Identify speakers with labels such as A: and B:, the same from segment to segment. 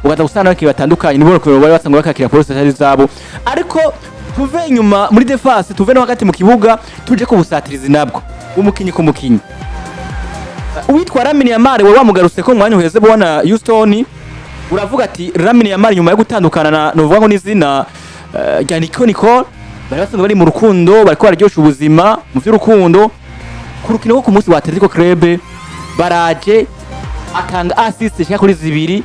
A: ugaza gusana n'abakinnyi batandukanye nibo bari basanga bakakira polisi zari zabo ariko tuve inyuma muri defense tuve no hagati mu kibuga tuje ko busatirizi nabwo umukinyi ku mukinyi uwitwa Lamine Yamal we wamugarutse ko mwanya uheze bona Houston uravuga ati Lamine Yamal nyuma yo gutandukana no vuga ngo nizina rya Nico bari basanzwe bari mu rukundo bariko bararyosha ubuzima mu vy'urukundo ku rukino rwo ku munsi wa Atletico Club baraje atanga assist shaka kuri zibiri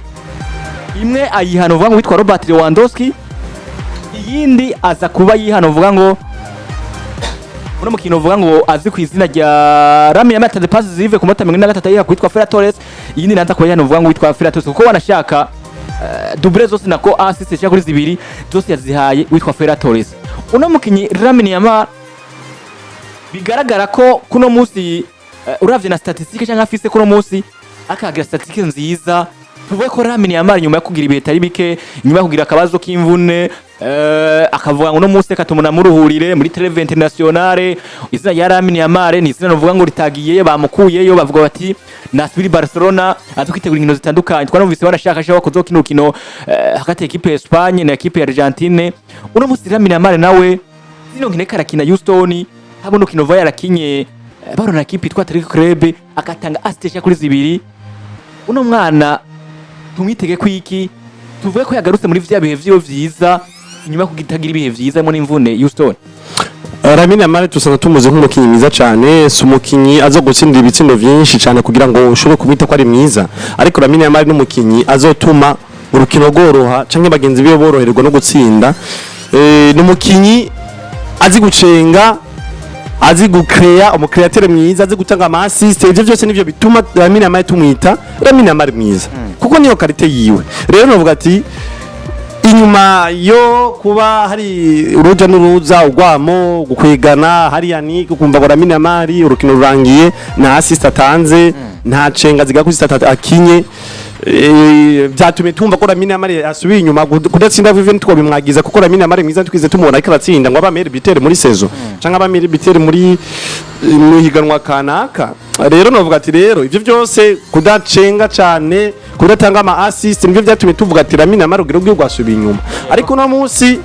A: imwe ayihano vuga ngo witwa Robert Lewandowski iyindi aza kuba yihano vuga ngo uno mukino vuga ngo azi ku izina rya Lamine Yamal atanze pass zive ku mata 43 yiha kwitwa Ferran Torres iyindi naza kuba yihano vuga ngo witwa Ferran Torres kuko wanashaka double zose nako assist shaka kuri zibiri zose yazihaye witwa Ferran Torres uno mukinyi Lamine Yamal bigaragara ko kuno munsi uravye na statistique cyangwa afise kuno munsi akagira statistique nziza tuvuge ko Lamine Yamal nyuma yo kugira ibihe tari bike nyuma yo kugira akabazo k'imvune akavuga ngo no munsi katumuna muruhurire muri Televiziyo Internationale izina ya Lamine Yamal ni izina novuga ngo ritagiye bamukuyeyo bavuga bati nasubiri Barcelona azukitegura inkino zitandukanye twanumvise barashaka shaka kuzokina ukino hagati ya equipe ya Espagne na equipe ya Argentine uno munsi Lamine Yamal nawe zino nkine karakina Houston habo no kino yarakinye barona equipe itwa Atletico Club akatanga assist kuri zibiri uno mwana tumwitege kwiki tuvuge ko yagarutse muri vya bihe vyo vyiza inyuma kugitagira ibihe vyiza mo n'imvune Houston
B: Lamine Yamal tusanga tumuze nk'umukinyi mwiza cyane sumukinyi azo gutsindira ibitsindo byinshi cyane kugira ngo ushobore kubita ko ari mwiza ariko Lamine Yamal n'umukinyi azotuma urukino goroha canke bagenzi biyo boroherwa no gutsinda n'umukinyi azi gucenga azi gukrea umukreateur mwiza azi gutanga ama assist ivyo byose nivyo bituma Lamine Yamal tumwita Lamine Yamal mwiza kuko niyo karite yiwe rero novuga ati inyuma yo kuba hari uruja n'uruza ugwamo gukwigana hari yani kukumva ngo Lamine Yamal urukino rurangiye na assist atanze nta cenga ziga kuri stat akinye byatumye tumva ko Lamine Yamal asubiye inyuma kudatsinda vive two bimwagiza kuko Lamine Yamal mwiza twize tumubona ariko aratsinda ngo abamere bitere muri saison cyangwa abamere bitere muri muhiganwa kanaka rero novuga ati rero ivyo byose kudacenga cyane kudatanga ama assist nivyo byatumye tuvuga ati Lamine Yamal ugire gwasubiye inyuma ariko no munsi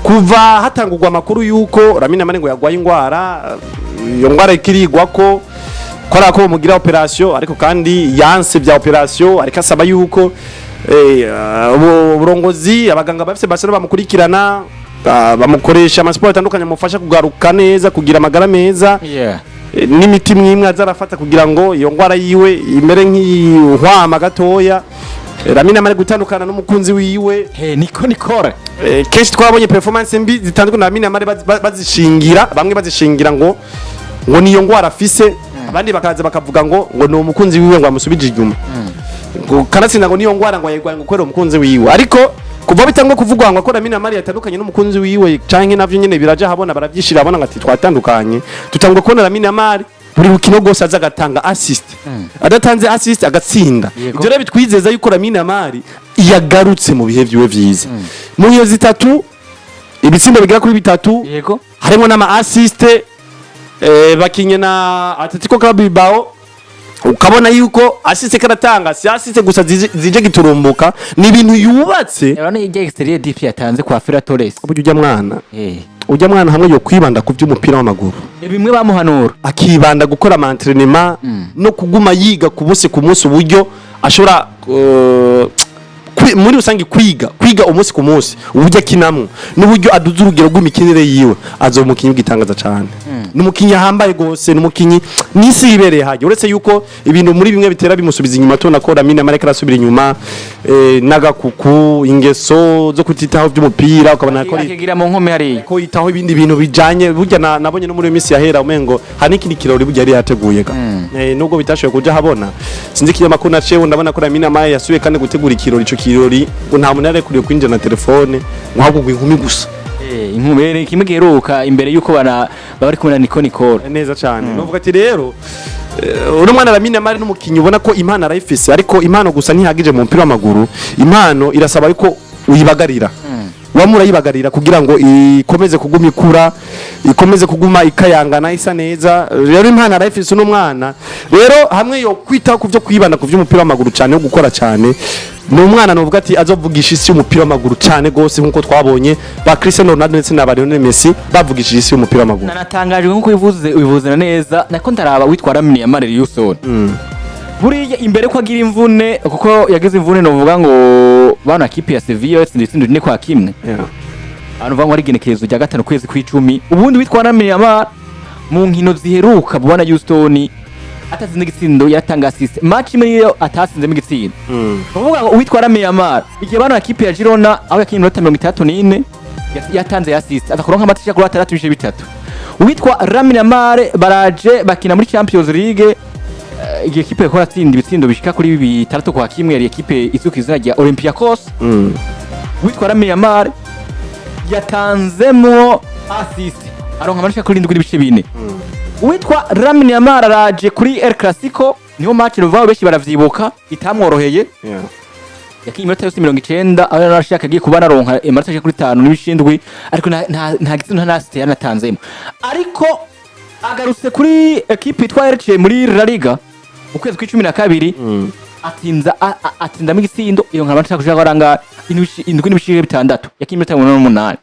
B: kuva hatangurwa makuru yuko Lamine Yamal ngo yagwaye ingwara iyo ngwara ikirigwa ko kora ko mugira operation ariko kandi yanse bya operation ariko asaba yuko uburongozi abaganga bafise Barcelona bamukurikirana bamukoresha amasport atandukanye mufasha kugaruka neza kugira amagara meza n'imiti mwimwe azarafata kugira ngo iyo ngwara yiwe imere nk'ihwama gatoya Lamine Yamal gutandukana n'umukunzi wiwe
A: niko nikora
B: kenshi twabonye performance mbi zitandukanye na Lamine Yamal bazishingira bamwe bazishingira ngo niyo ngwara afise abandi bakaza bakavuga ngo ni umukunzi wiwe ngo amusubije inyuma kanatsinda ngo niyo ngwara ngo yegwa ngo kwera umukunzi wiwe ariko kuva bitangwa kuvugwa ngo akora Lamine Yamal yatandukanye n'umukunzi wiwe canke navyo nyene biraje habona baravyishira abona ngati twatandukanye tutangwa kubona Lamine Yamal buri rukino gose aza gatanga assist adatanze assist agatsinda ivyo rero bitwizeza yuko Lamine Yamal yagarutse mu bihe vyiwe vyiza mu hiyo zitatu ibitsindo bigera kuri bitatu
A: yego
B: harimo n'ama assist bakinye na Atletico Club Bilbao ukabona yuko assist karatanga si assist gusa zije giturumbuka ni ibintu yubatse
A: urabona ije exterior DP yatanze kwa Ferran Torres
B: ujya mwana hamwe yo kwibanda ku by'umupira w'amaguru
A: bimwe bamuhanura
B: akibanda gukora entraînement no kuguma yiga ku munsi uburyo ashobora muri rusange kwiga umunsi ku munsi uburyo akinamwe n'uburyo aduza urugero rw'imikinire yiwe azomukinyi gitangaza cyane n'umukinyi ahambaye gose n'umukinyi nisi ibereye haje uretse yuko ibintu muri bimwe bitera bimusubiza inyuma tona ko Lamine Yamal arasubira inyuma nagakuku ingeso zo kutitaho by'umupira ukabona ko
A: akigira mu nkome hari
B: ko yitaho ibindi bintu bijanye burya nabonye no muri minsi yahera umengo hani kindi kirori burya yari yateguye nubwo bitashoye kuja habona sinzi kiyo makuru nacewe ndabona ko Lamine Yamal yasubiye kandi gutegura ikirori ico kirori ngo nta munare kuriye kwinjira na telefone ngo inkumi gusa
A: inkumi kimwe giheruka imbere yuko bari kumwe na Nico
B: neza cyane novuga ati rero urumwana Lamine Yamal n'umukinyi ubona ko impano arayifise ariko impano gusa ntihagije mu mpira w'amaguru impano irasaba yuko uyibagarira wamurayibagarira kugira ngo ikomeze kuguma ikura ikomeze kuguma ikayangana isa neza rero impana arayifise n'umwana rero hamwe yo kwita ku byo kwibanda ku by'umupira w'amaguru cyane yo gukora cyane n'umwana novuga ati azovugisha isi y'umupira w'amaguru cyane gose nkuko twabonye ba Cristiano Ronaldo ndetse na Lionel Messi bavugishije isi y'umupira w'amaguru
A: nanatangajwe nkuko ubivuze neza nako ndaraba witwa Lamine yamal Yusone buriya imbere ko agira imvune kuko yagize imvune novuga ngo bana kipe ya Sevilla ndetse ndine kwa kimwe abantu vango ari genekerezo rya gatanu kwezi kw'icumi ubundi witwa Lamine yamal mu nkino ziheruka bubona Yusone atazinze igitsindo yatanga assist match imwe yo atasinze mu gitsindo uvuga ngo witwa Lamine yamal igihe bana kipe ya Girona aho yakinye 34 yatanze assist akakuronka amatisha kuri 3 witwa Lamine yamal baraje bakina muri Champions League igihe kipe yakora atsinda ibitsindo bishika kuri 3 kwa kimwe yari ekipe izukizina rya Olympiacos witwa Lamine yamal yatanzemo assist aronka amatisha kuri 7 witwa Lamine yamal araje kuri El Clasico niho match ruvaho beshi baravyibuka itamworoheye yakinye iminota yose 90 aho yarashaka agiye kubana ronka iminota kuri 5 n'ibishindwi ariko nta gitsindo nta assist yanatanzemo ariko agarutse kuri equipe itwa Elche muri La Liga ukwezi kwa 12 atsinda mu gitsindo iyo nkaba nshaka kuja baranga indwi n'ibishige 6 yakinye iminota 8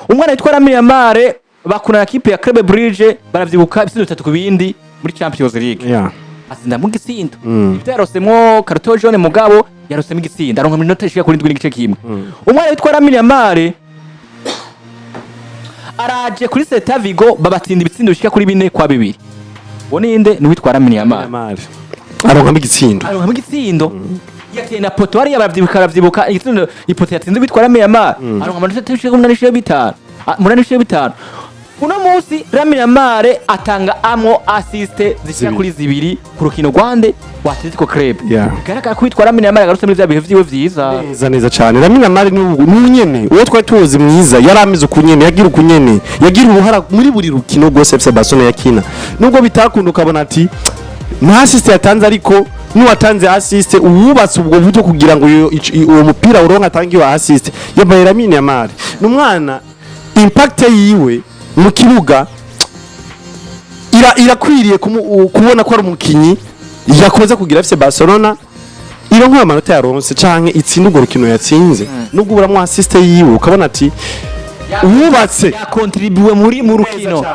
A: umwana witwa Lamine yamal bakuna equipe ya Club Brugge baravyibuka ibitsindo 3 ku bindi muri Champions League atsinda mu gitsindo ivyarosemwo carton jaune mugabo yarose mu gitsindo aronka iminota ishika kuri 7 n'igice kimwe umwana witwa Lamine yamal araje kuri Celta Vigo babatsinda ibitsindo bishika kuri 4 kwa 2 boninde ni witwa Lamine yamal
B: aronka mu gitsindo
A: yakena poto ari baravyibuka igitsindo ipoto yatsinze witwa Lamine yamal aronka amanota 5 uno munsi Lamine yamal atanga amo assist zishika kuri 2 ku rukino rwande wa Atletico Club bigaragara ko witwa Lamine yamal agarutse muri bya bihe vyiwe vyiza
B: neza cyane Lamine yamal n'unyene uwo twari tuzi mwiza yaramize ukunyene yagira ubuhara muri buri rukino rwose FC Barcelona yakina nubwo bitakunda ukabona ati nta assist yatanze ariko n'uwatanze assist uwubatse ubwo buryo kugira ngo uwo mupira uronka atangiwe assist yabaye Lamine yamal n'umwana impact yiwe mu kibuga irakwiriye kubona ko ari umukinyi yakoze kugira FC Barcelona ironka amanota yaronse canke itsinda urwo rukino yatsinze nubwo uburamwo assist yiwe ukabona ati uwubatse
A: yakontribuwe mu rukino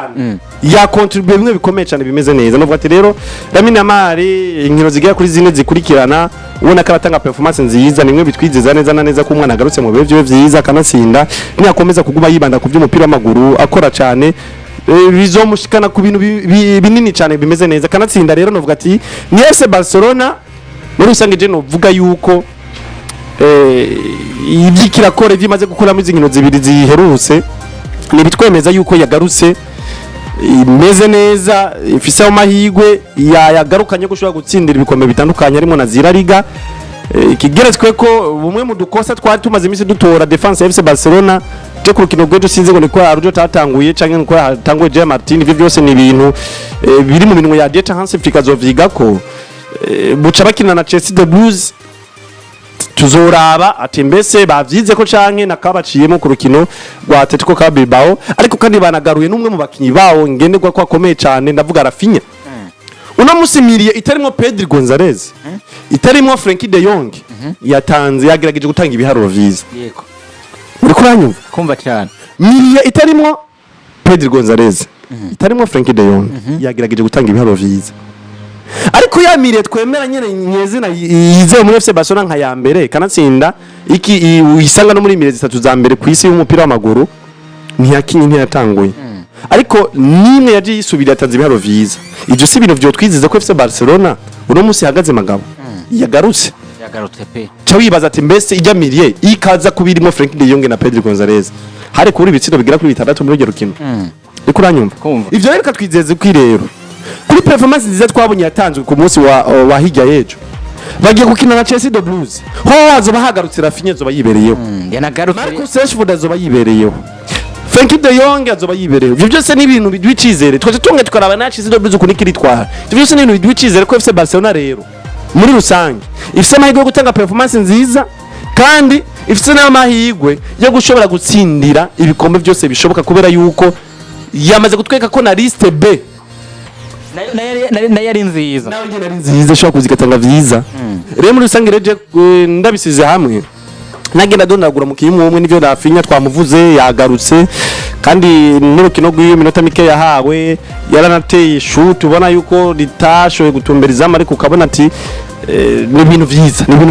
B: yakontribuwe bimwe bikomeye cyane bimeze neza novuga ati rero Lamine yamal inkino zigiye kuri zine zikurikirana ubona ko aratanga performance nziza nimwe bitwizeza neza na neza ko umwana agarutse mu bihe vyiza kanatsinda niyakomeza kuguma yibanda ku by'umupira w'amaguru akora cyane bizomushikana ku bintu binini cyane bimeze neza kanatsinda rero novuga ati ni FC Barcelona muri rusange je novuga yuko ibyikirakore bimaze gukora mu zinkino zibiri ziherutse ni bitwemeza yuko yagarutse imeze neza ifise amahigwe yagarukanye gushobora gutsindira ibikombe bitandukanye arimo na zira liga ikigeretswe ko bumwe mu dukosa twari tumaze iminsi dutora defense ya FC Barcelona cyo ku rukino rw'ejo sinze ngo niko arujyo tatanguye canke niko hatanguye Jean Martin ivyo byose ni ibintu biri mu minwe ya Dieter Hans Fikazoviga ko buca bakina na Chelsea the Blues tuzoraba ati mbese bavyize ko canke nakabaciyemo ku rukino rwa Atletico Bilbao ariko kandi banagaruye n'umwe mu bakinyi bawo ngenderwa ko akomeye cyane ndavuga Rafinha uno musimiriye itarimo Pedri Gonzalez itarimo Frenkie de Jong yatanze yagerageje gutanga ibiharuro vyiza
A: yego
B: uri kuranyumva
A: kumva cyane
B: miriye itarimo Pedri Gonzalez itarimo Frenkie de Jong yagerageje gutanga ibiharuro vyiza ariko yamiriye twemera nyene nyezina yize muri FC Barcelona nka ya mbere kanatsinda iki uyisanga no muri mirezi 3 za mbere ku isi y'umupira w'amaguru ntiyakinye ntiyatanguye ariko nimwe yaje yisubira yatanze ibiharo vyiza ivyo si ibintu vyo twiziza ko FC Barcelona uno musi hagaze magabo yagarutse
A: pe
B: cyo wibaza ati mbese ijamiriye ikaza kubirimo Frenkie de Jong na Pedri Gonzalez hari kuri ibitsindo bigira kuri 6 muri ryo rukino ariko uranyumva ivyo reka twizeze ko irero kuri performance nziza twabonye yatanzwe ku munsi wa hirya yejo bagiye gukina na Chelsea the Blues ho wazo bahagarutse Rafinha zo bayibereyeho
A: yanagarutse
B: Marcus Rashford azo bayibereyeho Frenkie de Jong azo bayibereyeho ivyo byose ni ibintu bidwicizere twaje tunge tukaraba na Chelsea the Blues kunikiri twara ivyo byose ni ibintu bidwicizere ko FC Barcelona rero muri rusange ifise amahirwe yo gutanga performance nziza kandi ifite n'amahirwe yo gushobora gutsindira ibikombe byose bishoboka kubera yuko yamaze gutweka ko na liste B
A: nayo ari nziza
B: ishobora kuzigatanga vyiza. Rero muri rusange reje ndabisize hamwe nagenda donagura mukiyi umwe nivyo Rafinya twamuvuze yagarutse kandi n'urukino rw'iyo minota mike yahawe yaranateye shoot ubona yuko ritashoye gutumberiza ariko ukabona ati ni ibintu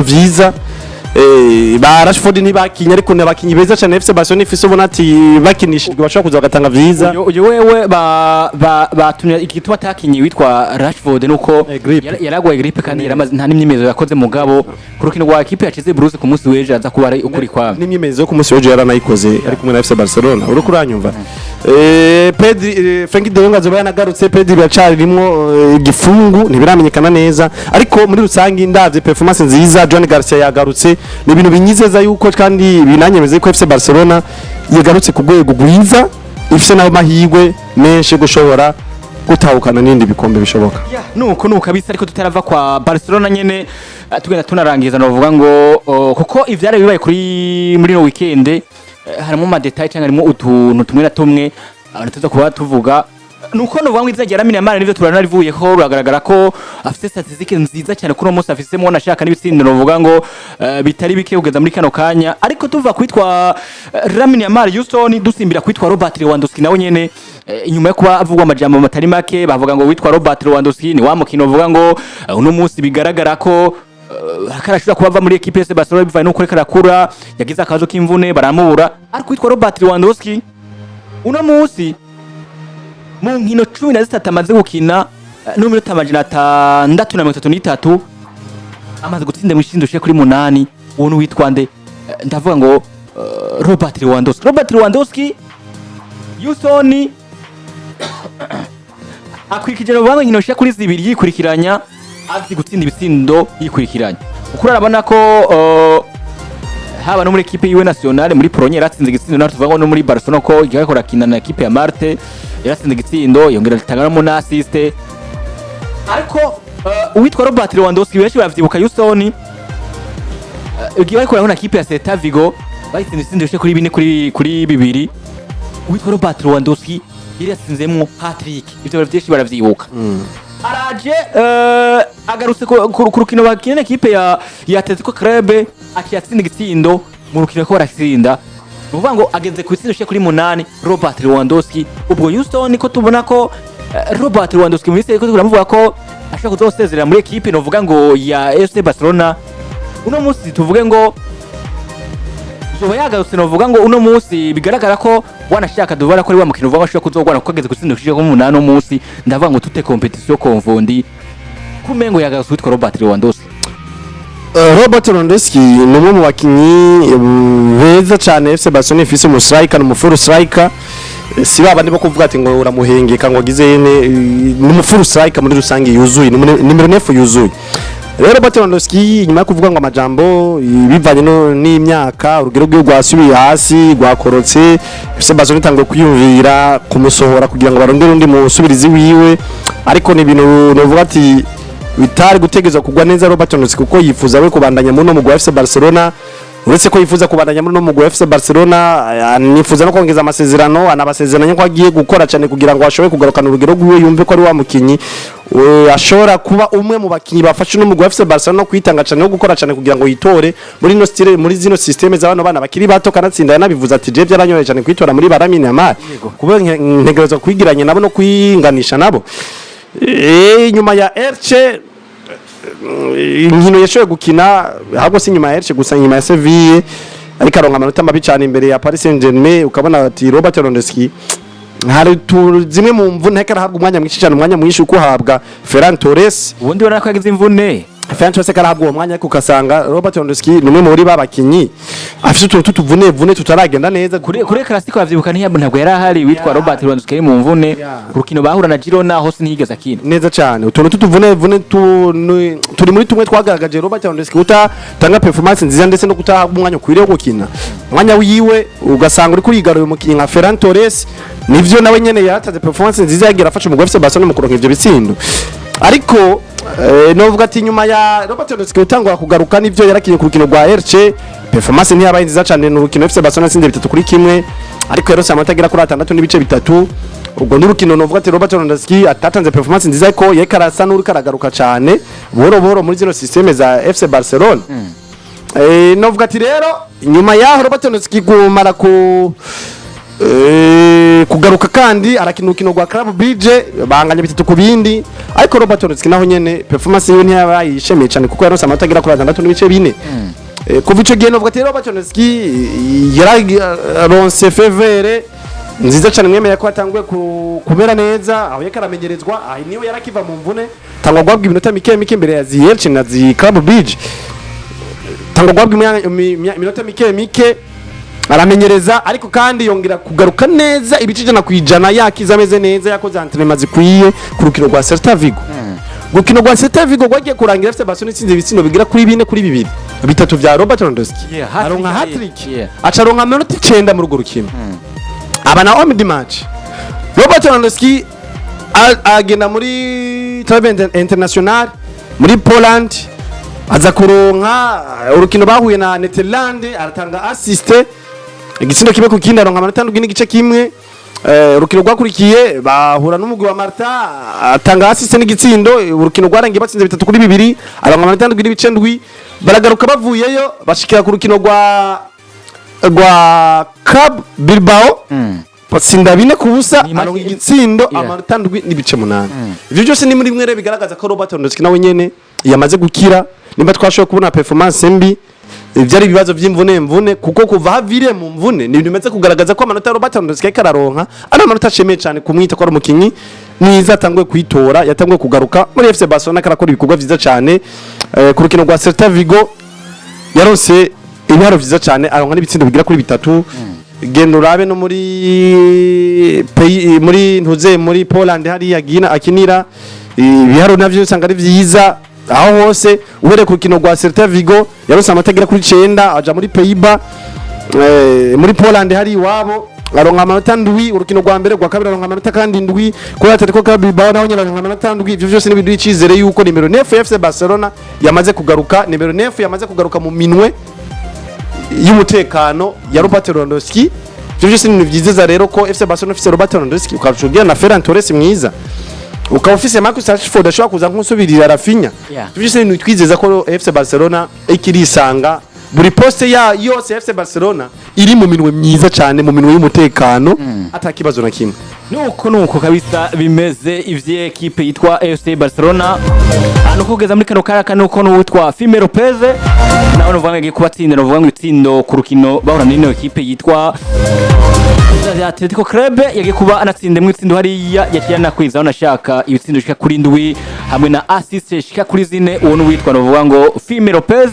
B: vyiza ba Rashford nibakinye ariko nabakinyi beza cyane FC Barcelona ifise ubona ati bakinishijwe bashobora kuza bagatanga vyiza.
A: Uyu wewe batumye igituma atakinyi witwa Rashford nuko yaragwaye grippe kandi yaramaze nta n'imyemezo yakoze mugabo ku rukino rwa equipe yacize Bruce ku munsi weje aza kuba ari ukuri kwa
B: n'imyemezo yo ku munsi weje yaranayikoze ari kumwe na FC Barcelona uri kuranyumva. Pedri Frankie de Jong azoba yanagarutse Pedri yacari rimwo igifungu ntibiramenyekana neza ariko muri rusangi ndavye performance nziza. John Garcia yagarutse ni ibintu binyizeza yuko kandi binanyemeze ko FC Barcelona yagarutse ku rwego rwiza ifise naho mahirwe menshi gushobora gutahukana n'indi bikombe bishoboka.
A: Nuko kabisa ariko tutarava kwa Barcelona nyene tugenda tunarangiza novuga ngo kuko ivyari bibaye kuri muri no weekend harimo ma detail cyangwa harimo utuntu tumwe na tumwe abantu tuza kuba tuvuga nuko novuga ngo izagera Lamine Yamal nivyo turanarivuye ko uragaragara ko afite statistique nziza cyane kuri umunsi afisemo nashaka n'ibitsindo novuga ngo bitari bike kugeza muri kano kanya ariko tuva kwitwa Lamine Yamal Houston dusimbira kwitwa Robert Lewandowski nawe nyene inyuma yo kuba avugwa amajambo matari make bavuga ngo witwa Robert Lewandowski ni wa mukino uvuga ngo uno munsi bigaragara ko akarashira kuba muri equipe ya Barcelona bivaye nuko karakura yagize akazo k'imvune baramubura ariko witwa Robert Lewandowski uno munsi mu nkino 13 amaze gukina no minota 633 amaze gutsinda mu shindushe kuri 8 uwo ni witwa nde ndavuga ngo Robert Lewandowski Houston akwikije no banga nkino kuri 2 yikurikiranya azi gutsinda ibitsindo yikurikiranya ukuri arabona ko haba no muri equipe yiwe nationale muri Pologne yaratsinze igitsindo nato tuvuga ngo no muri Barcelona ko igiye korakina na equipe ya Marte yaratsinze igitsindo yongera litangana na assist ariko uwitwa Robert Lewandowski benshi bavyibuka Houston igiye ariko na equipe ya Celta Vigo bayitsinze igitsindo kuri 4 kuri 2 uwitwa Robert Lewandowski yaratsinzemo hat-trick ivyo byinshi baravyibuka araje agarutse ku rukino bakina equipe ya Atletico Club akiyatsinda igitsindo mu rukino ko baratsinda uvuga ngo ageze ku itsindo kuri 8 Robert Lewandowski ubwo Houston ko tubona ko Robert Lewandowski muri seko turamuvuga ko ashaka kuzosezerera muri equipe no vuga ngo ya FC Barcelona uno munsi tuvuge ngo zoba yagarutse no vuga ngo uno munsi bigaragara ko wanashaka duvara ko ari wa mukino uvuga ashaka kuzogwana ko ageze ku itsindo kuri 8 munsi ndavuga ngo tute competition konvondi kumengo yagarutse witwa Robert Lewandowski.
B: Robert Lewandowski ni umwe mu bakinyi beza cyane FC Barcelona ifise mu striker no mu full striker si babandi bo kuvuga ati ngo uramuhengeka ngo agize yene ni mu full striker muri rusange yuzuye numero 9 yuzuye. Rero Robert Lewandowski nyuma yo kuvuga ngo amajambo bivanye n'imyaka urugero rwe rwasubiye hasi rwakorotse FC Barcelona itangiye kwiyumvira kumusohora kugira ngo barondere undi musubirizi wiwe ariko ni ibintu novuga ati bitari gutegeza kugwa neza Robert Lewandowski kuko yifuza we kubandanya muri no mugwi wa FC Barcelona uretse ko yifuza kubandanya muri no mugwi wa FC Barcelona nifuza no kongeza amasezerano anabasezeranya ko agiye gukora cyane kugira ngo ashobore kugarukana urugero rwiwe yumve ko ari wa mukinyi ashobora kuba umwe mu bakinyi bafashe no mugwi wa FC Barcelona no kwitanga cyane no gukora cyane kugira ngo yitore muri no style muri zino systeme z'abana bana bakiri bato kanatsinda yanabivuza ati je byaranyoye cyane kwitora muri Lamine Yamal kuba ntegerezo kwigiranye nabo no kwinganisha nabo nyuma ya Elche inkino yashoboye gukina ahubwo si nyuma ya Elche gusa nyuma ya Sevilla ariko aronka amanota mabi cyane imbere ya Paris Saint-Germain ukabona ati Robert Lewandowski hari zimwe mu mvune karahabwa umwanya mwinshi cyane umwanya mwinshi uko habwa Ferran Torres
A: ubundi urana ko yagize imvune
B: Ferran Torres karahabwa uwo mwanya ariko ukasanga Robert Lewandowski ni umwe muri babakinyi afite utuntu tutuvune tutaragenda neza
A: kuri Clasico yavyibuka ntabwo yari ahari witwa Robert Lewandowski mu mvune urukino bahura na Girona hose ntiyigeze akina
B: neza cyane utuntu tutuvune turi muri tumwe twagaragaje Robert Lewandowski utanga performance nziza ndetse no kutahabwa umwanya ukwiriye gukina umwanya wiwe ugasanga uri kurigaruye umukinyi nka Ferran Torres nivyo nawe nyene yataze performance nziza yagira afasha mu FC Barcelona mu kuronka ivyo bitsindo ariko novuga ati nyuma ya Robert Lewandowski utangwa kugaruka nivyo yarakinye ku rukino rwa Elche performance ntiyabaye nziza cyane n'urukino FC Barcelona sinde 3-1 ariko yarose amanota agera kuri 6 n'ibice bitatu ubwo n'urukino novuga ati Robert Lewandowski atatanze performance nziza ariko yekarasa n'uri karagaruka cyane boro muri zino systeme za FC Barcelona novuga ati rero nyuma yaho Robert Lewandowski gumara kugaruka kandi arakina urukino rwa Club BIHE banganya bitatu ku bindi ariko Robert Lewandowski naho nyene performance yiwe ntiyabaye yishemeye cyane kuko yarose amanota agera kuri 6 n'ibice 4 kuva ico gihe novuga ati Robert Lewandowski yaronse faveur nziza cyane mwemeye ko atanguye kumera neza aho yakaramenyerezwa aho niyo yarakiva mu mvune tangwa gwabwa iminota mike imbere ya Ziyelchi na Club BIHE tangwa gwabwa iminota mike aramenyereza ariko kandi yongera kugaruka neza ibicije na kwijana yakiza ameze neza yakoze entraînement zikwiye ku rukino rwa Celta Vigo gukino rwa Celta Vigo gwagiye kurangira FC Barcelona itsinze ibitsindo bigira kuri 4 kuri 2 bitatu vya Robert Lewandowski aronka hat-trick acaronka amanota 9 mu rugo rukino abana homme du match Robert Lewandowski agenda muri Travel International muri Poland aza kuronka urukino bahuye na Netherlands aratanga assist igitsindo kimwe ku kindi aronka amanota 7 n'igice kimwe urukino rwakurikiye bahura n'umugwi wa Marta atanga assist n'igitsindo urukino rwarangiye batsinze 3 kuri 2 aronka amanota 7 n'ibice 7 baragaruka bavuyeyo bashikira ku rukino rwa Club Bilbao batsinda 4 ku busa aronka igitsindo amanota 7 n'ibice 8 ivyo byose ni muri mwere bigaragaza ko Robert Lewandowski nawe nyene yamaze gukira nimba twashoboye kubona performance mbi ivyari bibazo by'imvune kuko kuva havire mu mvune ni bimeze kugaragaza ko amanota Robert Lewandowski kararonka ari amanota ashemeye cyane kumwita ko ari umukinyi niza atanguye kwitora yatanguye kugaruka muri FC Barcelona karakora ibikorwa byiza cyane ku rukino rwa Celta Vigo yaronse ibiharo byiza cyane aronka n'ibitsindo bigira kuri 3 gendo rabe no muri Poland hari yagina akinira ibiharo navyo usanga ari byiza aho hose ubere ku rukino rwa Celta Vigo yarose amatagira kuri 9 aja muri Pays-Bas muri Poland hari iwabo aronka amanota 7 urukino rwa mbere rwa kabiri aronka amanota kandi 7 kuri Atletico Club Bilbao naho nyine aronka amanota 7 ivyo byose ni biduha icizere yuko nimero 9 FC Barcelona yamaze kugaruka nimero 9 yamaze kugaruka mu minwe y'umutekano ya Robert Lewandowski ivyo byose ni byizeza rero ko FC Barcelona ifise Robert Lewandowski ukacugira na Ferran Torres mwiza ukaba ufise Marcus Rashford ashobora kuza nk'usubirira Rafinha byose ni twizeza ko FC Barcelona ikirisanga buri poste ya yose FC Barcelona iri mu minwe myiza cyane mu minwe y'umutekano atakibazo na kimwe
A: nuko kabisa bimeze ivye equipe yitwa FC Barcelona hano kugeza muri kano karaka nuko n'uwitwa Fime Lopez nawe novuga ngiye kubatsinda novuga ngo itsindo ku rukino bahura n'ino equipe yitwa Atletico Club yagiye kuba anatsinde mu itsindo hariya yakirana kwiza unashaka ibitsindo shika kuri 7 hamwe na assist shika kuri 4 uwo n'uwitwa novuga ngo Fime Lopez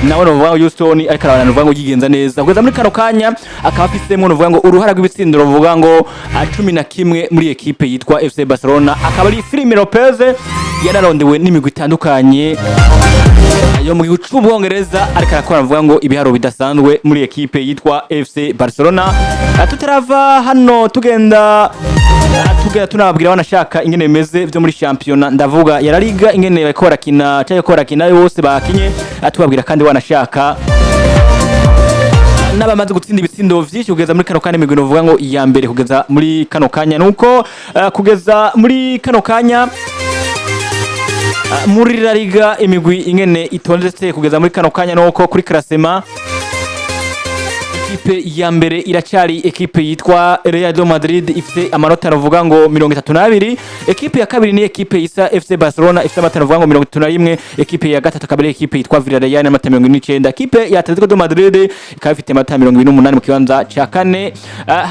A: nawe novuga ngo Houston ariko arabana novuga ngo yigenza neza kugeza muri kano kanya akaba afisemo novuga ngo uruhara rw'ibitsindo novuga ngo 11 muri equipe yitwa FC Barcelona akaba ari Fime Lopez yanarondewe n'imigwi itandukanye yo mu gihugu cy'Ubwongereza ariko arakora novuga ngo ibiharo bidasanzwe muri equipe yitwa FC Barcelona tutarava hano tugenda tunababwira banashaka ingene bimeze byo muri championnat ndavuga ya La Liga ingene bakora kina cyangwa kora kina yose bakinye atubabwira kandi wanashaka nabamaze gutsinda ibitsindo vyinshi kugeza muri kano kanya imigwi novuga ngo iya mbere kugeza muri kano kanya nuko kugeza muri kano kanya muri La Liga imigwi ingene itondetse kugeza muri kano kanya nuko kuri classement equipe ya mbere iracari equipe yitwa Real Madrid ifite amanota navuga ngo 32 equipe ya kabiri ni equipe isa FC Barcelona ifite amanota navuga ngo 31 equipe ya gatatu kabiri equipe yitwa Villarreal amanota 29 equipe ya Atletico Madrid ikaba ifite amanota 28 mu kibanza ca kane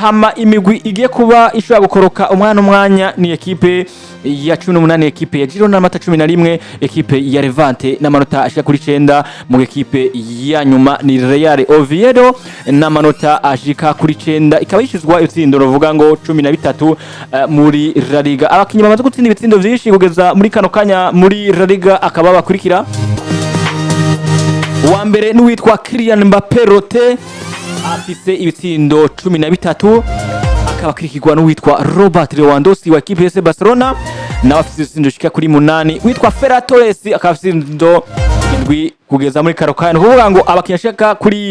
A: hama imigwi igiye kuba ishobora gukoroka umwanya ni equipe ya 18 equipe ya Girona amanota 11 equipe ya Levante n'amanota ashika kuri 9 mu equipe ya nyuma ni Real Oviedo n'amanota ashika kuri 9 ikaba yishizwa itsindo ruvuga ngo 13 muri La Liga abakinyi bamaze gutsinda ibitsindo vyinshi kugeza muri kano kanya muri La Liga akaba bakurikira wa mbere n'uwitwa Kylian Mbappé Rote afise ibitsindo 13 akaba kirikirwa n'uwitwa Robert Lewandowski wa equipe ya Barcelona nawe afise ibitsindo shika kuri 8 witwa Ferran Torres akaba afise ibitsindo 7 kugeza muri kano kanya kuvuga ngo abakinyi ashaka kuri